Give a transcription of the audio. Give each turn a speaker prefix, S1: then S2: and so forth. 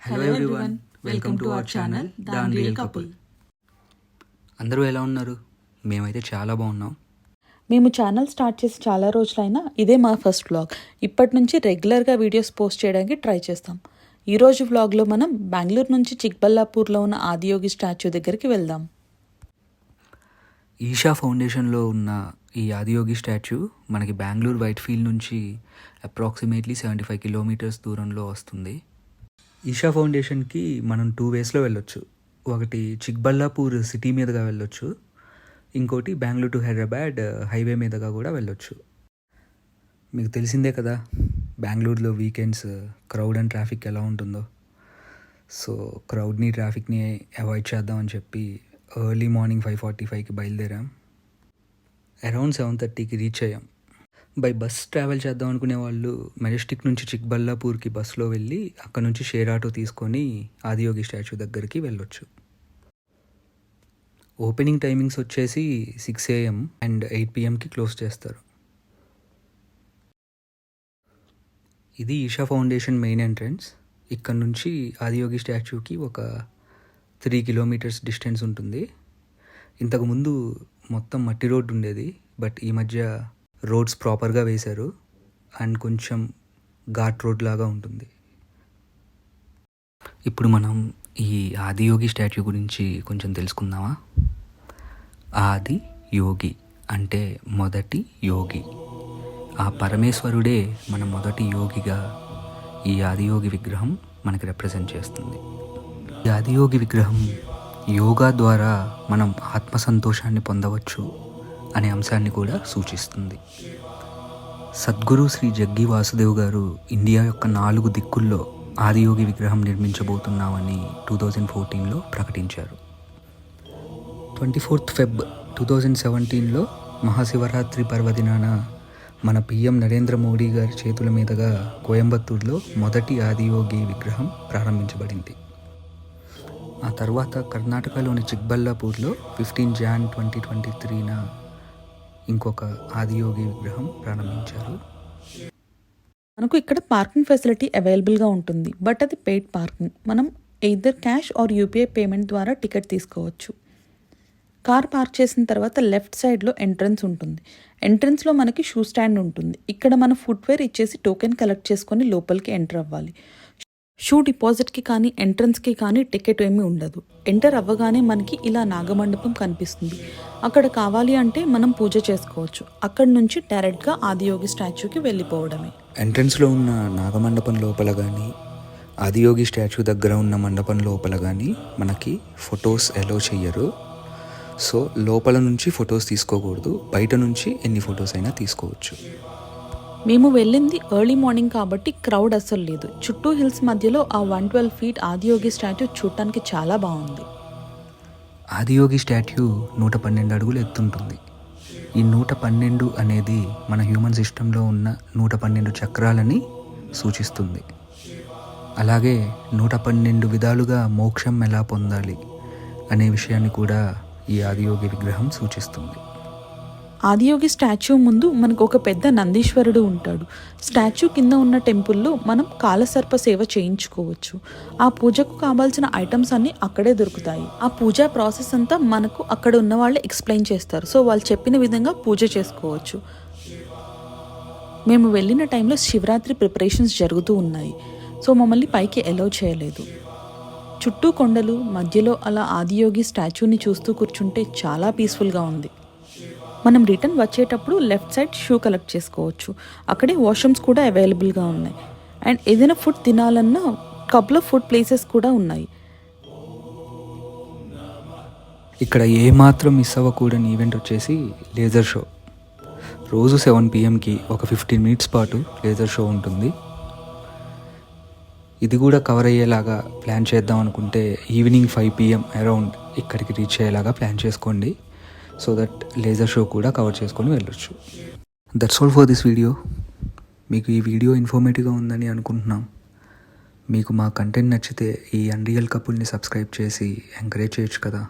S1: Hello everyone, welcome to our channel the unreal couple. అందరూ ఎలా ఉన్నారు? మేమైతే చాలా బాగున్నాం.
S2: మేము ఛానల్ స్టార్ట్ చేసి చాలా రోజులైనా ఇదే మా ఫస్ట్ వ్లాగ్. ఇప్పటి నుంచి రెగ్యులర్గా వీడియోస్ పోస్ట్ చేయడానికి ట్రై చేస్తాం. ఈరోజు వ్లాగ్లో మనం బెంగళూరు నుంచి చిక్బల్లాపూర్లో ఉన్న ఆదియోగి స్టాచ్యూ దగ్గరికి వెళ్దాం.
S1: ఈషా ఫౌండేషన్లో ఉన్న ఈ ఆదియోగి స్టాచ్యూ మనకి బెంగళూరు వైట్ఫీల్డ్ నుంచి అప్రాక్సిమేట్లీ 75 కిలోమీటర్స్ దూరంలో వస్తుంది. ఈషా ఫౌండేషన్కి మనం 2 వేస్లో వెళ్ళొచ్చు. ఒకటి చిక్బల్లాపూర్ సిటీ మీదుగా వెళ్ళొచ్చు, ఇంకోటి బెంగళూరు టు హైదరాబాద్ హైవే మీదుగా కూడా వెళ్ళొచ్చు. మీకు తెలిసిందే కదా బెంగళూరులో వీకెండ్స్ క్రౌడ్ అండ్ ట్రాఫిక్ ఎలా ఉంటుందో. సో క్రౌడ్ని ట్రాఫిక్ని అవాయిడ్ చేద్దామని చెప్పి ఎర్లీ మార్నింగ్ 5:45కి బయలుదేరాం. అరౌండ్ 7:30కి రీచ్ అయ్యాం. బై బస్ ట్రావెల్ చేద్దాం అనుకునే వాళ్ళు మెజెస్టిక్ నుంచి చిక్బల్లాపూర్కి బస్సులో వెళ్ళి అక్కడ నుంచి షేర్ ఆటో తీసుకొని ఆదియోగి స్టాచ్యూ దగ్గరికి వెళ్ళొచ్చు. ఓపెనింగ్ టైమింగ్స్ వచ్చేసి 6 AM అండ్ 8 PMకి క్లోజ్ చేస్తారు. ఇది ఈషా ఫౌండేషన్ మెయిన్ ఎంట్రన్స్. ఇక్కడ నుంచి ఆదియోగి స్టాచ్యూకి ఒక 3 కిలోమీటర్స్ డిస్టెన్స్ ఉంటుంది. ఇంతకుముందు మొత్తం మట్టి రోడ్డు ఉండేది, బట్ ఈ మధ్య రోడ్స్ ప్రాపర్గా వేశారు అండ్ కొంచెం ఘాట్ రోడ్ లాగా ఉంటుంది. ఇప్పుడు మనం ఈ ఆదియోగి స్టాచ్యూ గురించి కొంచెం తెలుసుకుందామా. ఆది యోగి అంటే మొదటి యోగి. ఆ పరమేశ్వరుడే మన మొదటి యోగిగా ఈ ఆదియోగి విగ్రహం మనకి రిప్రజెంట్ చేస్తుంది. ఈ ఆదియోగి విగ్రహం యోగా ద్వారా మనం ఆత్మసంతోషాన్ని పొందవచ్చు అనే అంశాన్ని కూడా సూచిస్తుంది. సద్గురు శ్రీ జగ్గి వాసుదేవ్ గారు ఇండియా యొక్క 4 దిక్కుల్లో ఆదియోగి విగ్రహం నిర్మించబోతున్నామని 2014లో ప్రకటించారు. 24th Feb 2017లో మహాశివరాత్రి పర్వదినాన మన PM నరేంద్ర మోడీ గారి చేతుల మీదుగా కోయంబత్తూరులో మొదటి ఆదియోగి విగ్రహం ప్రారంభించబడింది. ఆ తర్వాత కర్ణాటకలోని చిక్బల్లాపూర్లో 15 Jan 2023న ఇంకొక ఆదియోగి విగ్రహం ప్రారంభించారు.
S2: మనకు ఇక్కడ పార్కింగ్ ఫెసిలిటీ అవైలబుల్గా ఉంటుంది, బట్ అది పెయిడ్ పార్కింగ్. మనం either cash or UPI payment ద్వారా టికెట్ తీసుకోవచ్చు. కార్ పార్క్ చేసిన తర్వాత లెఫ్ట్ సైడ్లో ఎంట్రన్స్ ఉంటుంది. ఎంట్రన్స్లో మనకి షూ స్టాండ్ ఉంటుంది. ఇక్కడ మన ఫుట్వేర్ ఇచ్చేసి టోకెన్ కలెక్ట్ చేసుకొని లోపలికి ఎంటర్ అవ్వాలి. షూ డిపాజిట్కి కానీ ఎంట్రన్స్కి కానీ టికెట్ ఏమీ ఉండదు. ఎంటర్ అవ్వగానే మనకి ఇలా నాగమండపం కనిపిస్తుంది. అక్కడ కావాలి అంటే మనం పూజ చేసుకోవచ్చు. అక్కడ నుంచి డైరెక్ట్గా ఆదియోగి స్టాచ్యూకి వెళ్ళిపోవడమే.
S1: ఎంట్రన్స్లో ఉన్న నాగమండపం లోపల కానీ ఆదియోగి స్టాచ్యూ దగ్గర ఉన్న మండపం లోపల కానీ మనకి ఫొటోస్ అలో చెయ్యరు. సో లోపల నుంచి ఫొటోస్ తీసుకోకూడదు, బయట నుంచి ఎన్ని ఫొటోస్ అయినా తీసుకోవచ్చు.
S2: మేము వెళ్ళింది ఎర్లీ మార్నింగ్ కాబట్టి క్రౌడ్ అస్సలు లేదు. చుట్టూ హిల్స్ మధ్యలో ఆ 112 feet ఆదియోగి స్టాట్యూ చూడటానికి చాలా బాగుంది.
S1: ఆదియోగి స్టాట్యూ 112 అడుగులు ఎత్తుంటుంది. ఈ 112 అనేది మన హ్యూమన్ సిస్టంలో ఉన్న 112 చక్రాలని సూచిస్తుంది. అలాగే 112 విధాలుగా మోక్షం ఎలా పొందాలి అనే విషయాన్ని కూడా ఈ ఆదియోగి విగ్రహం సూచిస్తుంది.
S2: ఆదియోగి స్టాచ్యూ ముందు మనకు ఒక పెద్ద నందీశ్వరుడు ఉంటాడు. స్టాచ్యూ కింద ఉన్న టెంపుల్లో మనం కాలసర్ప సేవ చేయించుకోవచ్చు. ఆ పూజకు కావాల్సిన ఐటమ్స్ అన్నీ అక్కడే దొరుకుతాయి. ఆ పూజా ప్రాసెస్ అంతా మనకు అక్కడ ఉన్న వాళ్ళు ఎక్స్ప్లెయిన్ చేస్తారు. సో వాళ్ళు చెప్పిన విధంగా పూజ చేసుకోవచ్చు. మేము వెళ్ళిన టైంలో శివరాత్రి ప్రిపరేషన్స్ జరుగుతూ ఉన్నాయి. సో మమ్మల్ని పైకి అలౌ చేయలేదు. చుట్టూ కొండలు మధ్యలో అలా ఆదియోగి స్టాచ్యూని చూస్తూ కూర్చుంటే చాలా పీస్ఫుల్గా ఉంది. మనం రిటర్న్ వచ్చేటప్పుడు లెఫ్ట్ సైడ్ షూ కలెక్ట్ చేసుకోవచ్చు. అక్కడే వాష్రూమ్స్ కూడా అవైలబుల్గా ఉన్నాయి. అండ్ ఏదైనా ఫుడ్ తినాలన్నా కపుల్ ఆఫ్ ఫుడ్ ప్లేసెస్ కూడా ఉన్నాయి.
S1: ఇక్కడ ఏమాత్రం మిస్ అవ్వకూడని ఈవెంట్ వచ్చేసి లేజర్ షో. రోజు 7 PMకి ఒక 15 minutes పాటు లేజర్ షో ఉంటుంది. ఇది కూడా కవర్ అయ్యేలాగా ప్లాన్ చేద్దాం అనుకుంటే ఈవినింగ్ 5 PM అరౌండ్ ఇక్కడికి రీచ్ అయ్యేలాగా ప్లాన్ చేసుకోండి. సో దట్ లేజర్ షో కూడా కవర్ చేసుకొని వెళ్ళొచ్చు. That's all for this video. మీకు ఈ వీడియో ఇన్ఫర్మేటివ్గా ఉందని అనుకుంటున్నాం. మీకు మా కంటెంట్ నచ్చితే ఈ అన్రియల్ కపుల్ని సబ్స్క్రైబ్ చేసి ఎంకరేజ్ చేయొచ్చు కదా.